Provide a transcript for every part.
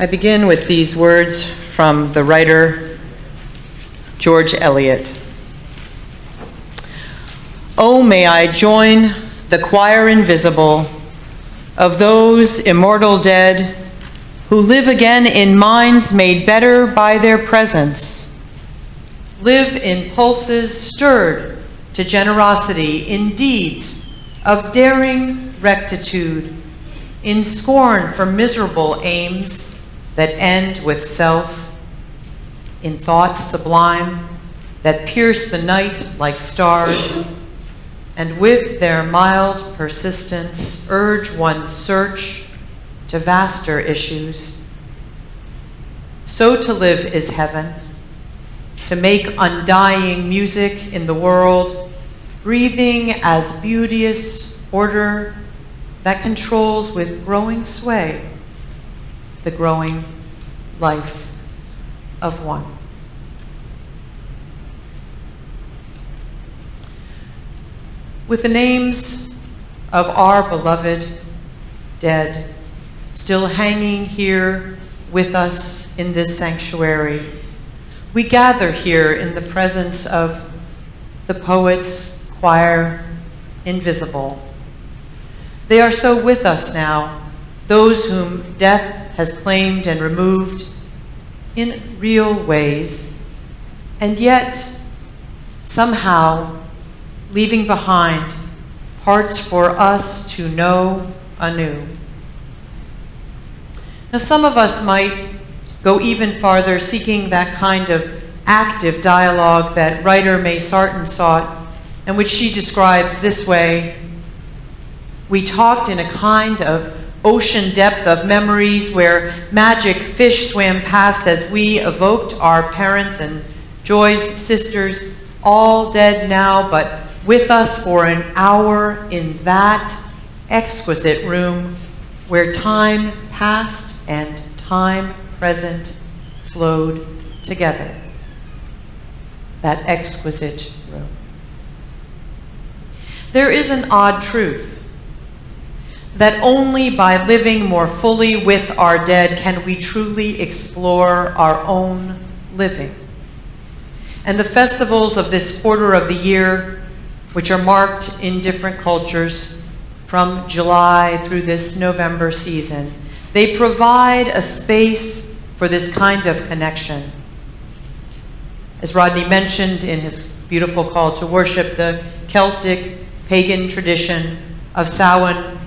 I begin with these words from the writer George Eliot. Oh, may I join the choir invisible of those immortal dead who live again in minds made better by their presence, live in pulses stirred to generosity, in deeds of daring rectitude, in scorn for miserable aims that end with self, in thoughts sublime that pierce the night like stars, and with their mild persistence urge one's search to vaster issues. So to live is heaven, to make undying music in the world, breathing as beauteous order that controls with growing sway the growing life of one. With the names of our beloved dead still hanging here with us in this sanctuary, we gather here in the presence of the poets' choir invisible. They are so with us now, those whom death has claimed and removed in real ways, and yet somehow leaving behind parts for us to know anew. Now, some of us might go even farther, seeking that kind of active dialogue that writer May Sarton sought, and which she describes this way: we talked in a kind of ocean depth of memories where magic fish swam past as we evoked our parents and Joy's sisters, all dead now, but with us for an hour in that exquisite room where time past and time present flowed together. That exquisite room. There is an odd truth that only by living more fully with our dead can we truly explore our own living. And the festivals of this quarter of the year, which are marked in different cultures from July through this November season, they provide a space for this kind of connection. As Rodney mentioned in his beautiful call to worship, the Celtic pagan tradition of Samhain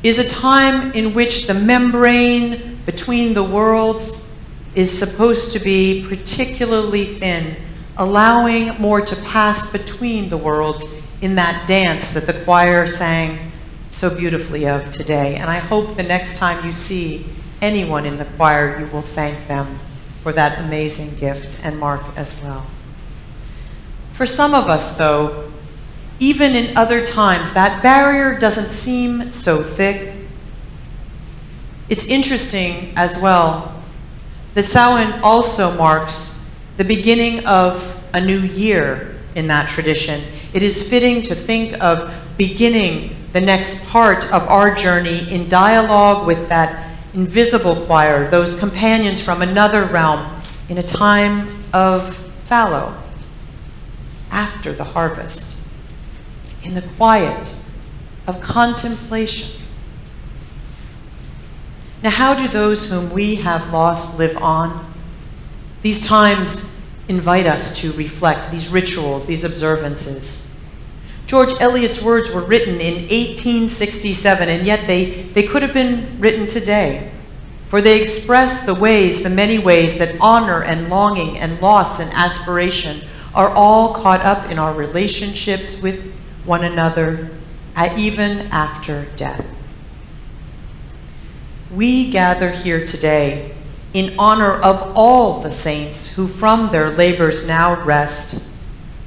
is a time in which the membrane between the worlds is supposed to be particularly thin, allowing more to pass between the worlds in that dance that the choir sang so beautifully of today. And I hope the next time you see anyone in the choir, you will thank them for that amazing gift, and Mark as well. For some of us, though, even in other times, that barrier doesn't seem so thick. It's interesting as well that Samhain also marks the beginning of a new year in that tradition. It is fitting to think of beginning the next part of our journey in dialogue with that invisible choir, those companions from another realm, in a time of fallow, after the harvest, in the quiet of contemplation. Now, how do those whom we have lost live on? These times invite us to reflect, these rituals, these observances. George Eliot's words were written in 1867, and yet they could have been written today, for they express the many ways that honor and longing and loss and aspiration are all caught up in our relationships with one another, even after death. We gather here today in honor of all the saints who from their labors now rest,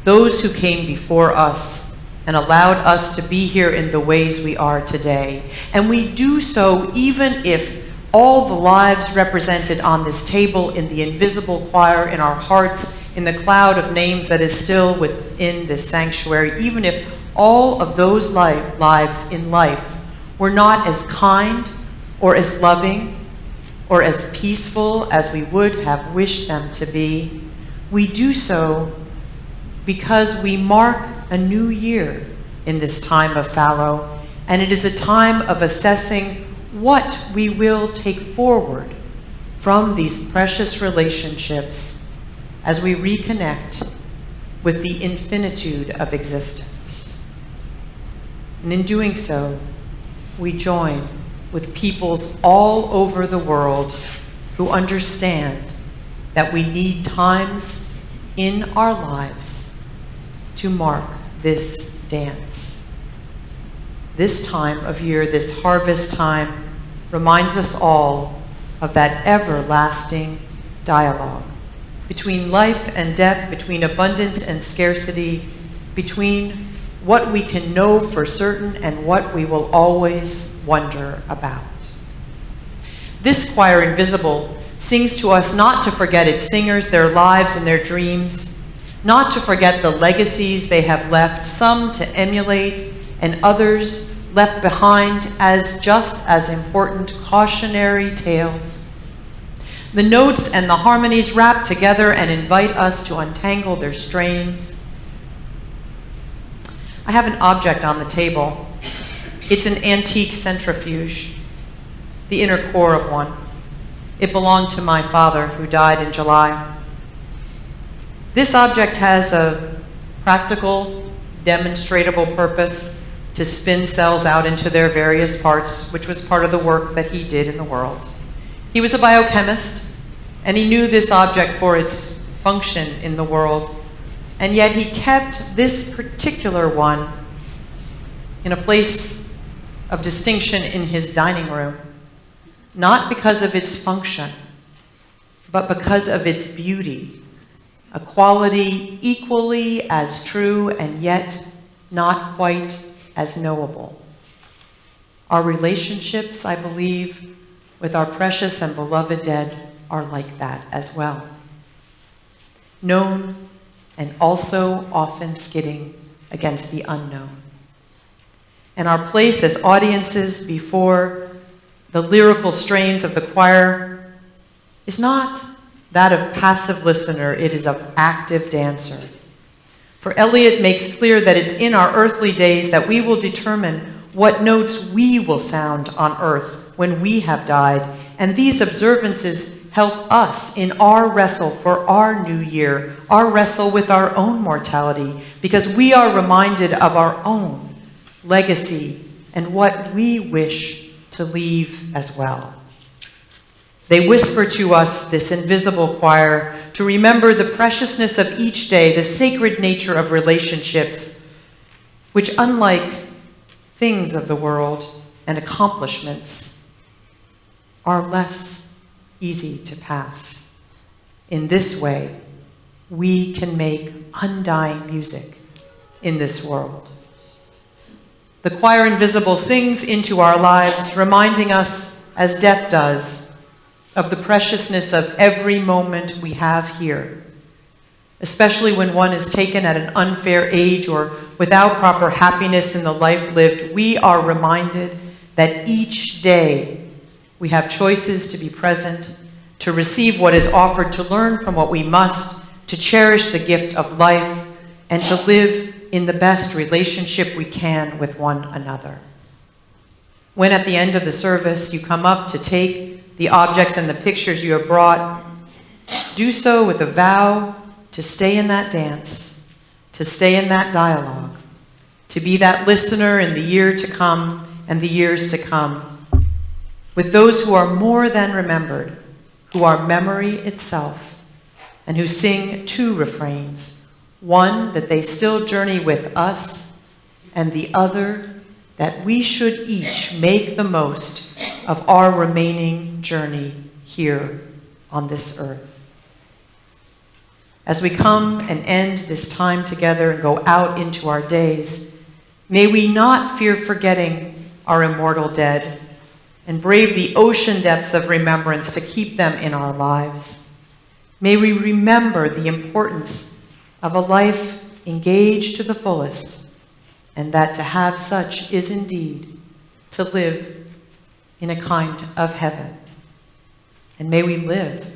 those who came before us and allowed us to be here in the ways we are today. And we do so even if all the lives represented on this table, in the invisible choir, in our hearts, in the cloud of names that is still within this sanctuary, even if all of those lives in life were not as kind or as loving or as peaceful as we would have wished them to be, we do so because we mark a new year in this time of fallow, and it is a time of assessing what we will take forward from these precious relationships as we reconnect with the infinitude of existence. And in doing so, we join with peoples all over the world who understand that we need times in our lives to mark this dance. This time of year, this harvest time, reminds us all of that everlasting dialogue between life and death, between abundance and scarcity, between what we can know for certain and what we will always wonder about. This choir, Invisible, sings to us not to forget its singers, their lives and their dreams, not to forget the legacies they have left, some to emulate and others left behind as just as important cautionary tales. The notes and the harmonies wrap together and invite us to untangle their strains. I have an object on the table. It's an antique centrifuge, the inner core of one. It belonged to my father, who died in July. This object has a practical, demonstratable purpose to spin cells out into their various parts, which was part of the work that he did in the world. He was a biochemist, and he knew this object for its function in the world, and yet he kept this particular one in a place of distinction in his dining room, not because of its function, but because of its beauty, a quality equally as true and yet not quite as knowable. Our relationships, I believe, with our precious and beloved dead are like that as well. Known and also often skidding against the unknown. And our place as audiences before the lyrical strains of the choir is not that of passive listener, it is of active dancer. For Eliot makes clear that it's in our earthly days that we will determine what notes we will sound on earth when we have died, and these observances help us in our wrestle for our new year, our wrestle with our own mortality, because we are reminded of our own legacy and what we wish to leave as well. They whisper to us, this invisible choir, to remember the preciousness of each day, the sacred nature of relationships, which, unlike things of the world and accomplishments, are less easy to pass. In this way, we can make undying music in this world. The choir Invisible sings into our lives, reminding us, as death does, of the preciousness of every moment we have here, especially when one is taken at an unfair age or without proper happiness in the life lived. We are reminded that each day we have choices to be present, to receive what is offered, to learn from what we must, to cherish the gift of life, and to live in the best relationship we can with one another. When at the end of the service you come up to take the objects and the pictures you have brought, do so with a vow to stay in that dance, to stay in that dialogue, to be that listener in the year to come and the years to come, with those who are more than remembered, who are memory itself, and who sing two refrains, one that they still journey with us, and the other that we should each make the most of our remaining journey here on this earth. As we come and end this time together and go out into our days, may we not fear forgetting our immortal dead and brave the ocean depths of remembrance to keep them in our lives. May we remember the importance of a life engaged to the fullest, and that to have such is indeed to live in a kind of heaven. And may we live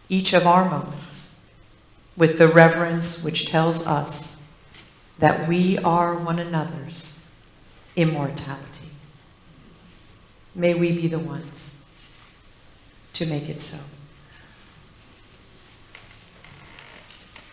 each of our moments with the reverence which tells us that we are one another's immortality. May we be the ones to make it so.